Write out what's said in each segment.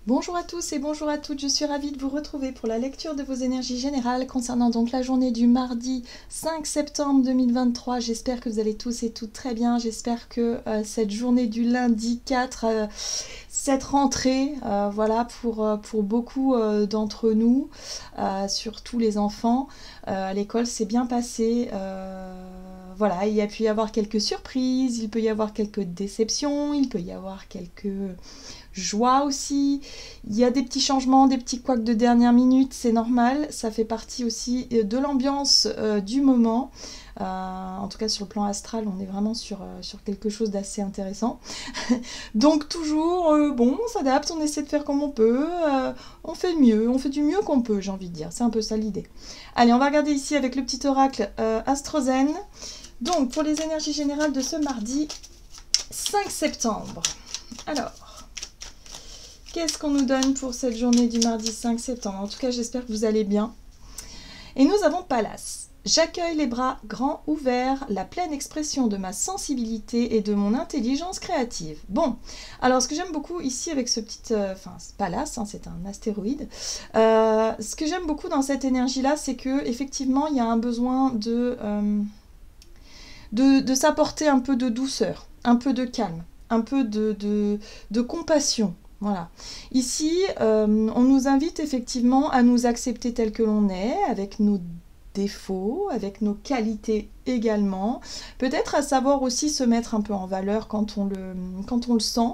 Bonjour à tous et bonjour à toutes, je suis ravie de vous retrouver pour la lecture de vos énergies générales concernant donc la journée du mardi 5 septembre 2023. J'espère que vous allez tous et toutes très bien, j'espère que cette journée du lundi 4, cette rentrée, voilà, pour beaucoup d'entre nous, surtout les enfants, à l'école s'est bien passé. Voilà, il y a pu y avoir quelques surprises, il peut y avoir quelques déceptions, il peut y avoir quelques joie aussi, il y a des petits changements, des petits couacs de dernière minute, c'est normal, ça fait partie aussi de l'ambiance du moment. En tout cas sur le plan astral, on est vraiment sur quelque chose d'assez intéressant. Donc toujours, bon, on s'adapte, on essaie de faire comme on peut, on fait mieux, on fait du mieux qu'on peut, j'ai envie de dire, c'est un peu ça l'idée. Allez, on va regarder ici avec le petit oracle Astrozen. Donc pour les énergies générales de ce mardi 5 septembre. Alors, qu'est-ce qu'on nous donne pour cette journée du mardi 5 septembre? En tout cas, j'espère que vous allez bien. Et nous avons Pallas. J'accueille les bras grands ouverts, la pleine expression de ma sensibilité et de mon intelligence créative. Bon, alors ce que j'aime beaucoup ici avec ce petit... Pallas, hein, c'est un astéroïde. Ce que j'aime beaucoup dans cette énergie-là, c'est que effectivement, il y a un besoin de s'apporter un peu de douceur, un peu de calme, un peu de compassion. Voilà. Ici, on nous invite effectivement à nous accepter tel que l'on est, avec nos défauts, avec nos qualités également. Peut-être à savoir aussi se mettre un peu en valeur quand on le sent.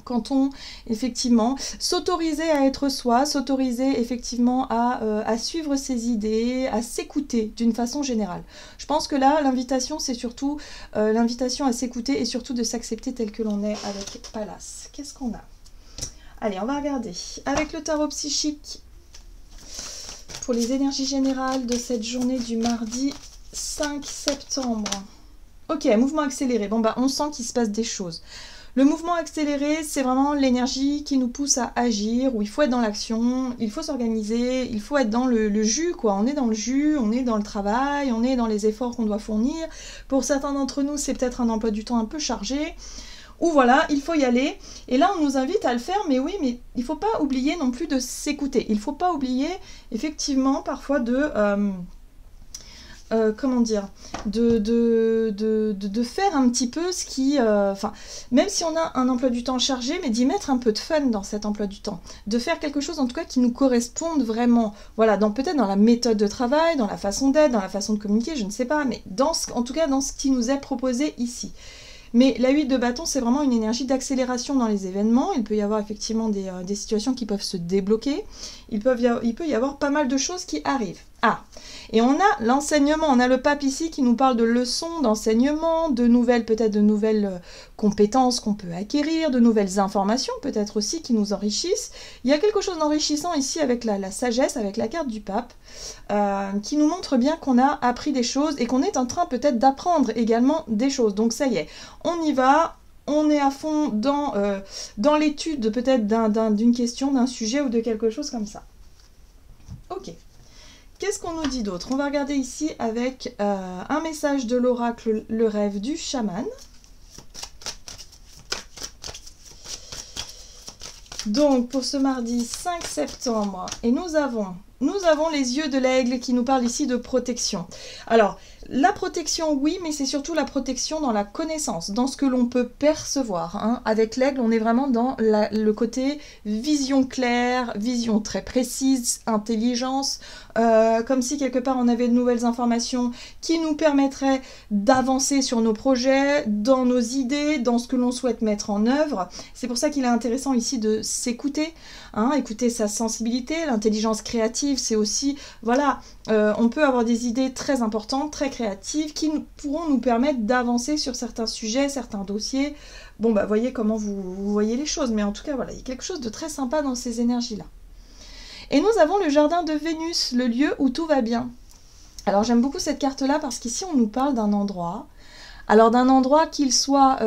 Quand on, effectivement, s'autoriser à être soi, s'autoriser effectivement à suivre ses idées, à s'écouter d'une façon générale. Je pense que là, l'invitation, c'est surtout l'invitation à s'écouter et surtout de s'accepter tel que l'on est avec Pallas. Qu'est-ce qu'on a ? Allez, on va regarder avec le tarot psychique pour les énergies générales de cette journée du mardi 5 septembre. Ok, mouvement accéléré. Bon, bah, on sent qu'il se passe des choses. Le mouvement accéléré, c'est vraiment l'énergie qui nous pousse à agir, où il faut être dans l'action, il faut s'organiser, il faut être dans le jus, quoi. On est dans le jus, on est dans le travail, on est dans les efforts qu'on doit fournir. Pour certains d'entre nous, c'est peut-être un emploi du temps un peu chargé. Ou voilà, il faut y aller. Et là, on nous invite à le faire, mais oui, mais il ne faut pas oublier non plus de s'écouter. Il ne faut pas oublier, effectivement, parfois comment dire, de faire un petit peu ce qui... même si on a un emploi du temps chargé, mais d'y mettre un peu de fun dans cet emploi du temps. De faire quelque chose, en tout cas, qui nous corresponde vraiment. Voilà, peut-être dans la méthode de travail, dans la façon d'être, dans la façon de communiquer, je ne sais pas, mais en tout cas, dans ce qui nous est proposé ici. Mais la 8 de bâton, c'est vraiment une énergie d'accélération dans les événements. Il peut y avoir effectivement des situations qui peuvent se débloquer. Il peut y avoir pas mal de choses qui arrivent. Ah, et on a l'enseignement, on a le pape ici qui nous parle de leçons, d'enseignement, peut-être de nouvelles compétences qu'on peut acquérir, de nouvelles informations peut-être aussi qui nous enrichissent. Il y a quelque chose d'enrichissant ici avec la sagesse, avec la carte du pape, qui nous montre bien qu'on a appris des choses et qu'on est en train peut-être d'apprendre également des choses. Donc ça y est, on y va. On est à fond dans l'étude peut-être d'une question, d'un sujet ou de quelque chose comme ça. Ok. Qu'est-ce qu'on nous dit d'autre? On va regarder ici avec un message de l'oracle, le rêve du chaman. Donc, pour ce mardi 5 septembre, et nous avons les yeux de l'aigle qui nous parlent ici de protection. Alors, la protection, oui, mais c'est surtout la protection dans la connaissance, dans ce que l'on peut percevoir. Hein. Avec l'aigle, on est vraiment dans le côté vision claire, vision très précise, intelligence, comme si quelque part on avait de nouvelles informations qui nous permettraient d'avancer sur nos projets, dans nos idées, dans ce que l'on souhaite mettre en œuvre. C'est pour ça qu'il est intéressant ici de s'écouter, hein, écouter sa sensibilité, l'intelligence créative, c'est aussi, voilà, on peut avoir des idées très importantes, très créatives, qui pourront nous permettre d'avancer sur certains sujets, certains dossiers. Bon, bah, voyez comment vous voyez les choses, mais en tout cas, voilà, il y a quelque chose de très sympa dans ces énergies-là. Et nous avons le jardin de Vénus, le lieu où tout va bien. Alors, j'aime beaucoup cette carte-là parce qu'ici, on nous parle d'un endroit. Alors, d'un endroit qu'il soit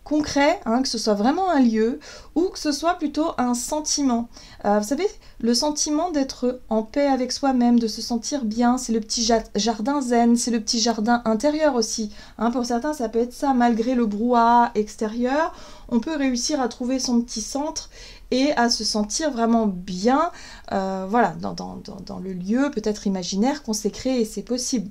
concret, hein, que ce soit vraiment un lieu, ou que ce soit plutôt un sentiment. Vous savez, le sentiment d'être en paix avec soi-même, de se sentir bien, c'est le petit jardin zen, c'est le petit jardin intérieur aussi. Hein, pour certains, ça peut être ça, malgré le brouhaha extérieur, on peut réussir à trouver son petit centre et à se sentir vraiment bien, voilà, dans le lieu peut-être imaginaire qu'on s'est créé, et c'est possible.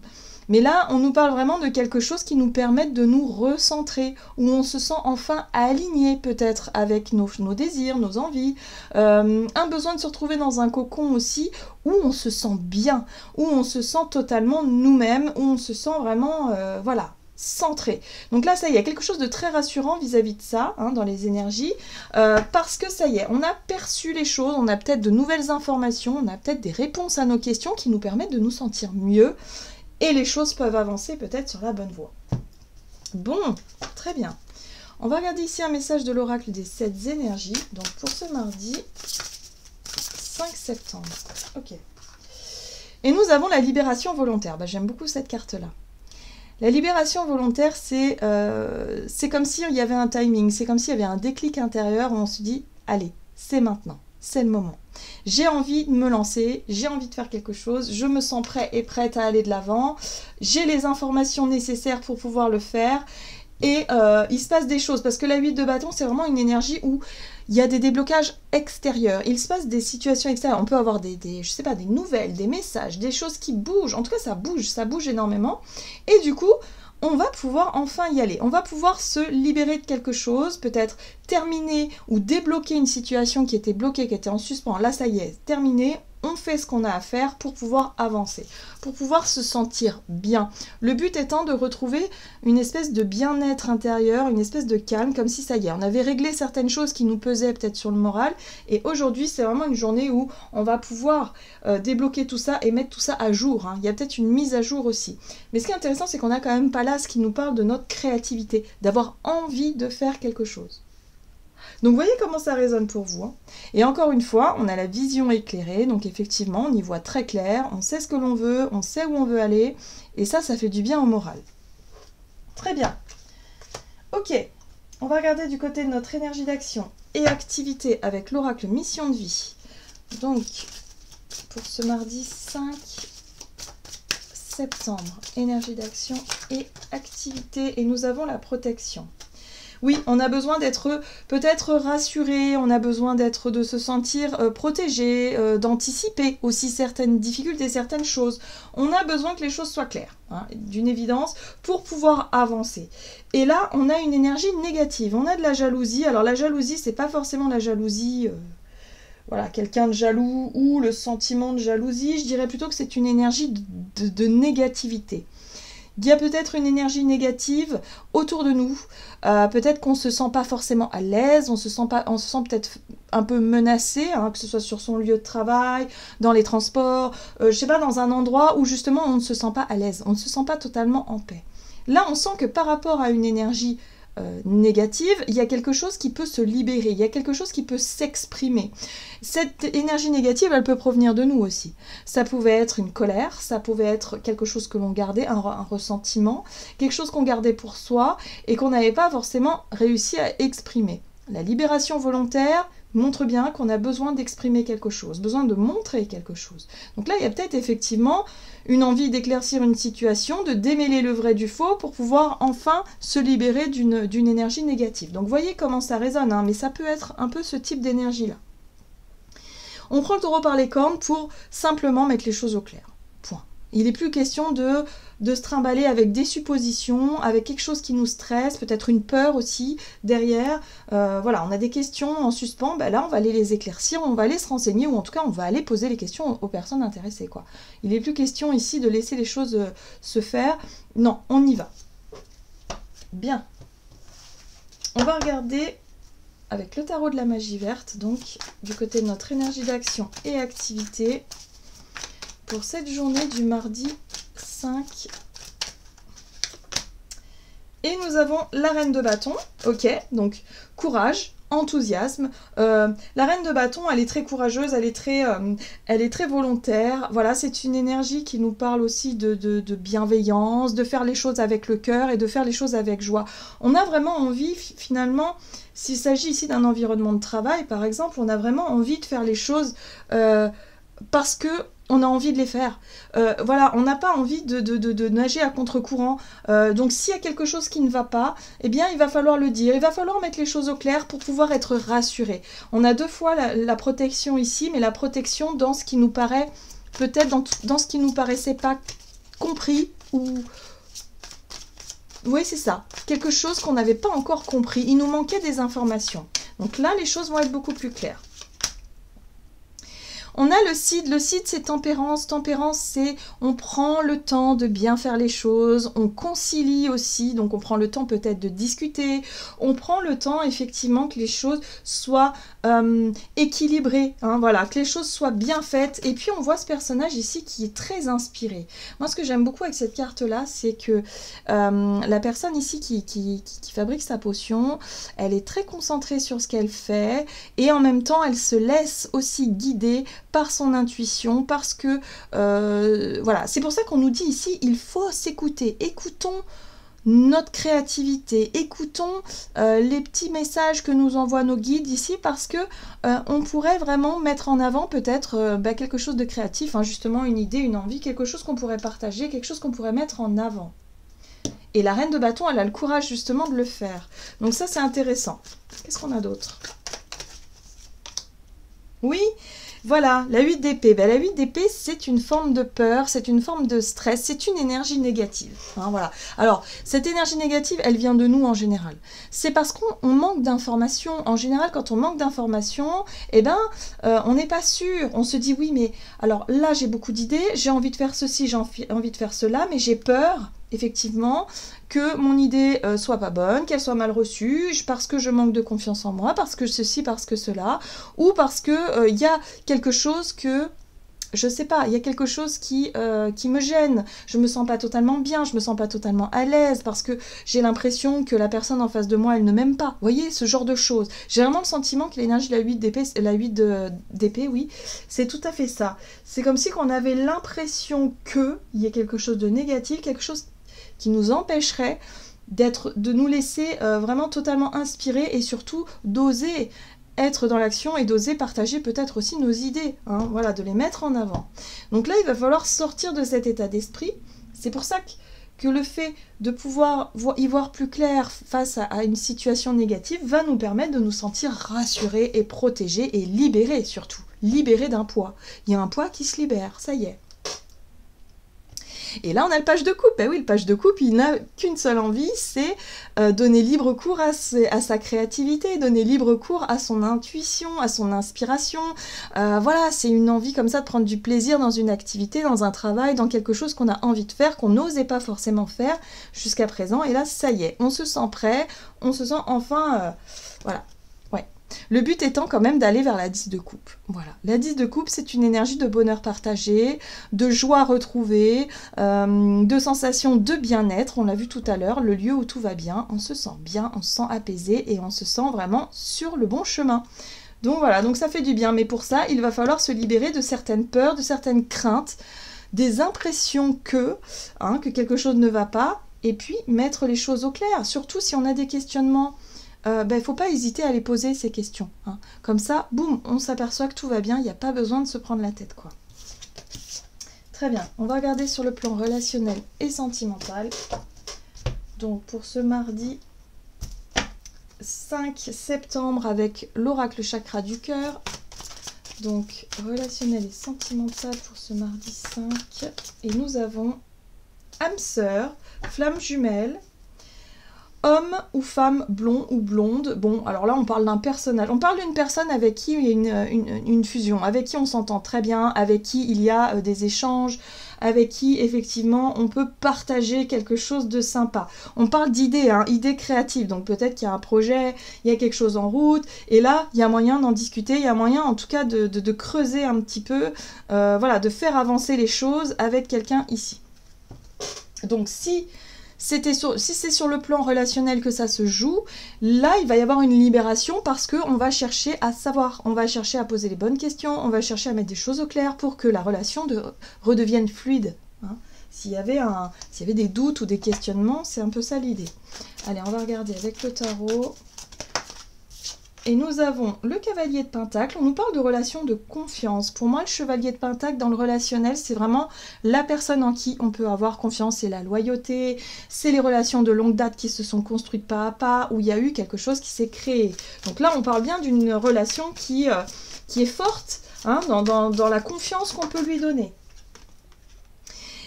Mais là, on nous parle vraiment de quelque chose qui nous permette de nous recentrer, où on se sent enfin aligné peut-être avec nos désirs, nos envies, un besoin de se retrouver dans un cocon aussi, où on se sent bien, où on se sent totalement nous-mêmes, où on se sent vraiment, voilà, centré. Donc là, ça y est, il y a quelque chose de très rassurant vis-à-vis de ça, hein, dans les énergies, parce que ça y est, on a perçu les choses, on a peut-être de nouvelles informations, on a peut-être des réponses à nos questions qui nous permettent de nous sentir mieux, et les choses peuvent avancer peut-être sur la bonne voie. Bon, très bien. On va regarder ici un message de l'oracle des 7 énergies, donc pour ce mardi 5 septembre. Ok. Et nous avons la libération volontaire. Bah, j'aime beaucoup cette carte-là. La libération volontaire, c'est comme s'il y avait un timing, c'est comme s'il y avait un déclic intérieur où on se dit, allez, c'est maintenant, c'est le moment. J'ai envie de me lancer, j'ai envie de faire quelque chose, je me sens prêt et prête à aller de l'avant, j'ai les informations nécessaires pour pouvoir le faire, et il se passe des choses, parce que la 8 de bâton, c'est vraiment une énergie où il y a des déblocages extérieurs, il se passe des situations extérieures, on peut avoir je sais pas, des nouvelles, des messages, des choses qui bougent, en tout cas ça bouge énormément, et du coup, on va pouvoir enfin y aller, on va pouvoir se libérer de quelque chose, peut-être terminer ou débloquer une situation qui était bloquée, qui était en suspens, là ça y est, terminé, on fait ce qu'on a à faire pour pouvoir avancer, pour pouvoir se sentir bien. Le but étant de retrouver une espèce de bien-être intérieur, une espèce de calme, comme si ça y est, on avait réglé certaines choses qui nous pesaient peut-être sur le moral, et aujourd'hui c'est vraiment une journée où on va pouvoir débloquer tout ça et mettre tout ça à jour, hein. Il y a peut-être une mise à jour aussi. Mais ce qui est intéressant, c'est qu'on a quand même Pallas qui nous parle de notre créativité, d'avoir envie de faire quelque chose. Donc voyez comment ça résonne pour vous, hein. Et encore une fois, on a la vision éclairée, donc effectivement, on y voit très clair, on sait ce que l'on veut, on sait où on veut aller, et ça fait du bien au moral. Très bien. Ok, on va regarder du côté de notre énergie d'action et activité avec l'oracle mission de vie. Donc, pour ce mardi 5 septembre, énergie d'action et activité, et nous avons la protection. Oui, on a besoin d'être peut-être rassuré, on a besoin de se sentir protégé, d'anticiper aussi certaines difficultés, certaines choses. On a besoin que les choses soient claires, hein, d'une évidence, pour pouvoir avancer. Et là, on a une énergie négative, on a de la jalousie. Alors la jalousie, c'est pas forcément la jalousie, voilà, quelqu'un de jaloux ou le sentiment de jalousie. Je dirais plutôt que c'est une énergie de négativité. Il y a peut-être une énergie négative autour de nous, peut-être qu'on ne se sent pas forcément à l'aise, on se sent peut-être un peu menacé, hein, que ce soit sur son lieu de travail, dans les transports, je sais pas, dans un endroit où justement on ne se sent pas à l'aise, on ne se sent pas totalement en paix. Là, on sent que par rapport à une énergie négative, il y a quelque chose qui peut se libérer, il y a quelque chose qui peut s'exprimer. Cette énergie négative, elle peut provenir de nous aussi. Ça pouvait être une colère, ça pouvait être quelque chose que l'on gardait, un ressentiment, quelque chose qu'on gardait pour soi et qu'on n'avait pas forcément réussi à exprimer. La libération volontaire montre bien qu'on a besoin d'exprimer quelque chose, besoin de montrer quelque chose. Donc là, il y a peut-être effectivement une envie d'éclaircir une situation, de démêler le vrai du faux pour pouvoir enfin se libérer d'une énergie négative. Donc voyez comment ça résonne, hein, mais ça peut être un peu ce type d'énergie-là. On prend le taureau par les cornes pour simplement mettre les choses au clair. Point. Il n'est plus question de se trimballer avec des suppositions, avec quelque chose qui nous stresse, peut-être une peur aussi derrière. Voilà, on a des questions en suspens, ben là on va aller les éclaircir, on va aller se renseigner, ou en tout cas on va aller poser les questions aux personnes intéressées, quoi. Il n'est plus question ici de laisser les choses se faire. Non, on y va. Bien. On va regarder avec le tarot de la magie verte, donc du côté de notre énergie d'action et activité, pour cette journée du mardi 5. Et nous avons la reine de bâton, ok, donc courage, enthousiasme. La reine de bâton, elle est très courageuse, elle est très volontaire. Voilà, c'est une énergie qui nous parle aussi de bienveillance, de faire les choses avec le cœur et de faire les choses avec joie. On a vraiment envie, finalement, s'il s'agit ici d'un environnement de travail, par exemple, on a vraiment envie de faire les choses parce que on a envie de les faire. Voilà, on n'a pas envie de nager à contre-courant. Donc s'il y a quelque chose qui ne va pas, eh bien il va falloir le dire. Il va falloir mettre les choses au clair pour pouvoir être rassuré. On a deux fois la protection ici, mais la protection dans ce qui nous paraît, peut-être dans ce qui nous paraissait pas compris ou... Oui, c'est ça. Quelque chose qu'on n'avait pas encore compris. Il nous manquait des informations. Donc là, les choses vont être beaucoup plus claires. On a le CID. Le CID, c'est tempérance. Tempérance, c'est on prend le temps de bien faire les choses. On concilie aussi. Donc, on prend le temps peut-être de discuter. On prend le temps, effectivement, que les choses soient équilibrées. Hein, voilà, que les choses soient bien faites. Et puis, on voit ce personnage ici qui est très inspiré. Moi, ce que j'aime beaucoup avec cette carte-là, c'est que la personne ici qui fabrique sa potion, elle est très concentrée sur ce qu'elle fait. Et en même temps, elle se laisse aussi guider par son intuition, parce que voilà, c'est pour ça qu'on nous dit ici, il faut s'écouter. Écoutons notre créativité, écoutons les petits messages que nous envoient nos guides ici, parce que on pourrait vraiment mettre en avant peut-être quelque chose de créatif, hein, justement une idée, une envie, quelque chose qu'on pourrait partager, quelque chose qu'on pourrait mettre en avant. Et la reine de bâton, elle a le courage justement de le faire. Donc ça, c'est intéressant. Qu'est-ce qu'on a d'autre? Oui, voilà, la 8 d'épée. Ben, la 8 d'épée, c'est une forme de peur, c'est une forme de stress, c'est une énergie négative. Hein, voilà. Alors, cette énergie négative, elle vient de nous en général. C'est parce qu'on manque d'informations. En général, quand on manque d'informations, eh ben, on n'est pas sûr. On se dit, oui, mais alors là, j'ai beaucoup d'idées, j'ai envie de faire ceci, j'ai envie de faire cela, mais j'ai peur, effectivement, que mon idée soit pas bonne, qu'elle soit mal reçue, parce que je manque de confiance en moi, parce que ceci, parce que cela, ou parce que y a quelque chose que, je sais pas, il y a quelque chose qui me gêne, je me sens pas totalement bien, je me sens pas totalement à l'aise, parce que j'ai l'impression que la personne en face de moi, elle ne m'aime pas. Vous voyez, ce genre de choses. J'ai vraiment le sentiment que l'énergie de la 8 d'épée, oui, c'est tout à fait ça. C'est comme si on avait l'impression qu'il y ait quelque chose de négatif, quelque chose qui nous empêcherait de nous laisser vraiment totalement inspirés et surtout d'oser être dans l'action et d'oser partager peut-être aussi nos idées, hein, voilà, de les mettre en avant. Donc là, il va falloir sortir de cet état d'esprit. C'est pour ça que le fait de pouvoir y voir plus clair face à une situation négative va nous permettre de nous sentir rassurés et protégés et libérés surtout. Libérés d'un poids. Il y a un poids qui se libère, ça y est. Et là, on a le page de coupe. Ben oui, le page de coupe, il n'a qu'une seule envie, c'est donner libre cours à sa créativité, donner libre cours à son intuition, à son inspiration. Voilà, c'est une envie comme ça de prendre du plaisir dans une activité, dans un travail, dans quelque chose qu'on a envie de faire, qu'on n'osait pas forcément faire jusqu'à présent. Et là, ça y est, on se sent prêt, on se sent enfin... voilà. Le but étant quand même d'aller vers la 10 de coupe. Voilà. La 10 de coupe, c'est une énergie de bonheur partagé, de joie retrouvée, de sensation de bien-être. On l'a vu tout à l'heure, le lieu où tout va bien. On se sent bien, on se sent apaisé et on se sent vraiment sur le bon chemin. Donc voilà, donc ça fait du bien. Mais pour ça, il va falloir se libérer de certaines peurs, de certaines craintes, des impressions que quelque chose ne va pas, et puis mettre les choses au clair. Surtout si on a des questionnements. Il ne faut pas hésiter à les poser, ces questions. Hein. Comme ça, boum, on s'aperçoit que tout va bien, il n'y a pas besoin de se prendre la tête, quoi. Très bien, on va regarder sur le plan relationnel et sentimental. Donc, pour ce mardi 5 septembre avec l'oracle chakra du cœur. Donc, relationnel et sentimental pour ce mardi 5. Et nous avons âme sœur, flamme jumelle, homme ou femme blond ou blonde. Bon, alors là, on parle d'un personnage. On parle d'une personne avec qui il y a une fusion, avec qui on s'entend très bien, avec qui il y a des échanges, avec qui, effectivement, on peut partager quelque chose de sympa. On parle d'idées, hein, idées créatives. Donc peut-être qu'il y a un projet, il y a quelque chose en route. Et là, il y a moyen d'en discuter. Il y a moyen, en tout cas, de creuser un petit peu, voilà, de faire avancer les choses avec quelqu'un ici. Donc si c'est sur le plan relationnel que ça se joue, là, il va y avoir une libération parce qu'on va chercher à savoir, on va chercher à poser les bonnes questions, on va chercher à mettre des choses au clair pour que la relation redevienne fluide. Hein. S'il y avait des doutes ou des questionnements, c'est un peu ça l'idée. Allez, on va regarder avec le tarot. et nous avons le cavalier de Pentacle. On nous parle de relations de confiance. Pour moi, le chevalier de Pentacle dans le relationnel, c'est vraiment la personne en qui on peut avoir confiance. C'est la loyauté, c'est les relations de longue date qui se sont construites pas à pas, où il y a eu quelque chose qui s'est créé. Donc là, on parle bien d'une relation qui est forte, hein, dans la confiance qu'on peut lui donner.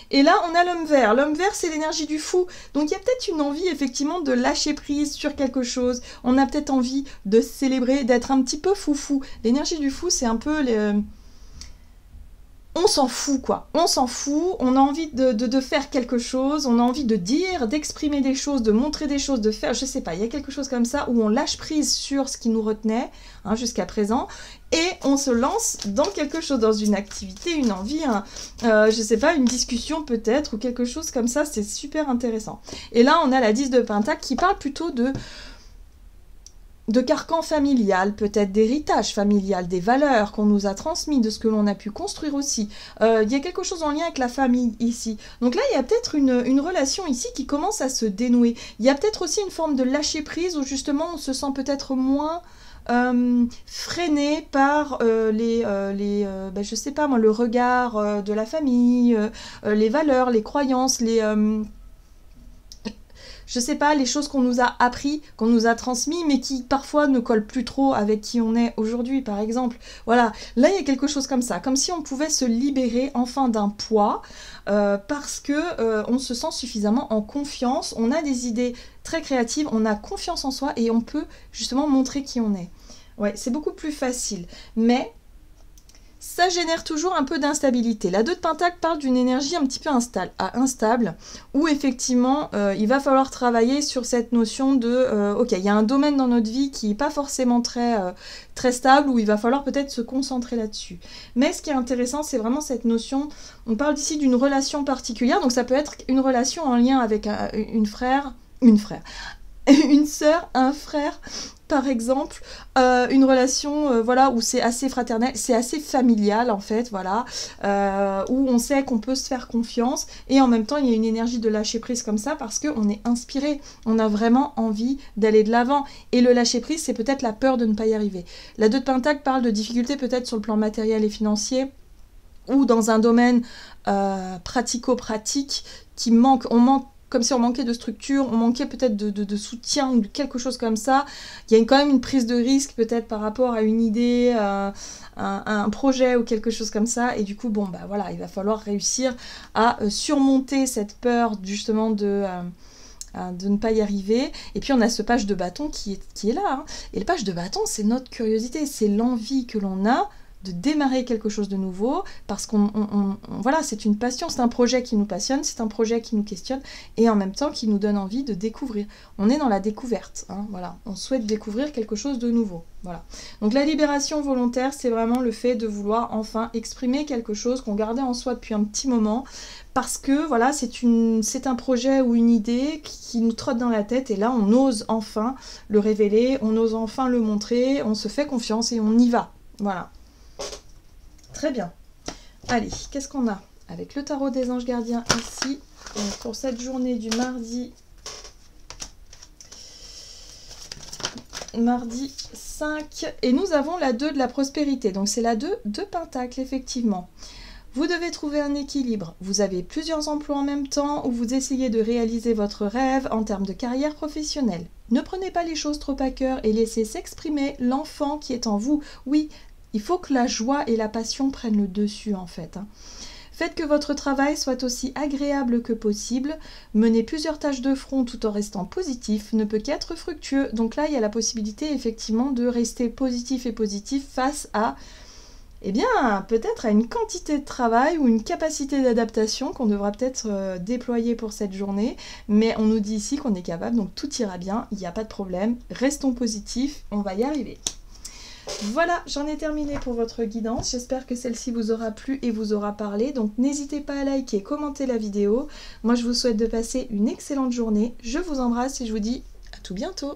Et là, on a l'homme vert. L'homme vert, c'est l'énergie du fou. Donc, il y a peut-être une envie, effectivement, de lâcher prise sur quelque chose. On a peut-être envie de célébrer, d'être un petit peu foufou. L'énergie du fou, c'est un peu... On s'en fout, quoi. On s'en fout, on a envie de faire quelque chose, on a envie de dire, d'exprimer des choses, de montrer des choses, de faire, je sais pas, il y a quelque chose comme ça où on lâche prise sur ce qui nous retenait, hein, jusqu'à présent, et on se lance dans quelque chose, dans une activité, une envie, je sais pas, une discussion peut-être, ou quelque chose comme ça, c'est super intéressant. Et là, on a la 10 de Pentacle qui parle plutôt de carcan familial, peut-être d'héritage familial, des valeurs qu'on nous a transmises, de ce que l'on a pu construire aussi. Il y a quelque chose en lien avec la famille ici. Donc là, il y a peut-être une relation ici qui commence à se dénouer. Il y a peut-être aussi une forme de lâcher prise où justement on se sent peut-être moins freiné par je sais pas moi, le regard de la famille, les valeurs, les croyances, je sais pas, les choses qu'on nous a appris, qu'on nous a transmis, mais qui parfois ne collent plus trop avec qui on est aujourd'hui, par exemple. Voilà, là il y a quelque chose comme ça, comme si on pouvait se libérer enfin d'un poids, parce que on se sent suffisamment en confiance, on a des idées très créatives, on a confiance en soi et on peut justement montrer qui on est. Ouais, c'est beaucoup plus facile, mais ça génère toujours un peu d'instabilité. La 2 de Pentacle parle d'une énergie un petit peu instable, où effectivement, il va falloir travailler sur cette notion de, ok, il y a un domaine dans notre vie qui n'est pas forcément très stable, où il va falloir peut-être se concentrer là-dessus. Mais ce qui est intéressant, c'est vraiment cette notion, on parle ici d'une relation particulière, donc ça peut être une relation en lien avec une sœur, un frère, par exemple, une relation voilà, où c'est assez fraternel, c'est assez familial en fait, voilà, où on sait qu'on peut se faire confiance et en même temps il y a une énergie de lâcher prise comme ça parce qu'on est inspiré, on a vraiment envie d'aller de l'avant et le lâcher prise c'est peut-être la peur de ne pas y arriver. La 2 de Pentacle parle de difficultés peut-être sur le plan matériel et financier ou dans un domaine pratico-pratique qui manque, on manque comme si on manquait de structure, on manquait peut-être de soutien ou de quelque chose comme ça. Il y a quand même une prise de risque peut-être par rapport à une idée, un projet ou quelque chose comme ça. Et du coup, bon, bah voilà, il va falloir réussir à surmonter cette peur justement de ne pas y arriver. Et puis on a ce page de bâton qui est là. Hein. Et le page de bâton, c'est notre curiosité, c'est l'envie que l'on a de démarrer quelque chose de nouveau, parce qu'on voilà, c'est une passion, c'est un projet qui nous passionne, c'est un projet qui nous questionne, et en même temps qui nous donne envie de découvrir. On est dans la découverte, hein, voilà. On souhaite découvrir quelque chose de nouveau, voilà. Donc la libération volontaire, c'est vraiment le fait de vouloir enfin exprimer quelque chose qu'on gardait en soi depuis un petit moment, parce que voilà, c'est un projet ou une idée qui nous trotte dans la tête, et là on ose enfin le révéler, on ose enfin le montrer, on se fait confiance et on y va, voilà. Très bien. Allez, qu'est-ce qu'on a avec le tarot des anges gardiens ici pour cette journée du mardi 5 et nous avons la 2 de la prospérité. Donc c'est la 2 de Pentacle effectivement. Vous devez trouver un équilibre. Vous avez plusieurs emplois en même temps où vous essayez de réaliser votre rêve en termes de carrière professionnelle. Ne prenez pas les choses trop à cœur et laissez s'exprimer l'enfant qui est en vous. Oui, il faut que la joie et la passion prennent le dessus en fait. Faites que votre travail soit aussi agréable que possible. Mener plusieurs tâches de front tout en restant positif ne peut qu'être fructueux. Donc là, il y a la possibilité effectivement de rester positif et positif face à, eh bien, peut-être à une quantité de travail ou une capacité d'adaptation qu'on devra peut-être déployer pour cette journée. Mais on nous dit ici qu'on est capable, donc tout ira bien, il n'y a pas de problème. Restons positifs, on va y arriver. Voilà, j'en ai terminé pour votre guidance. J'espère que celle-ci vous aura plu et vous aura parlé. Donc n'hésitez pas à liker, commenter la vidéo. Moi, je vous souhaite de passer une excellente journée. Je vous embrasse et je vous dis à tout bientôt.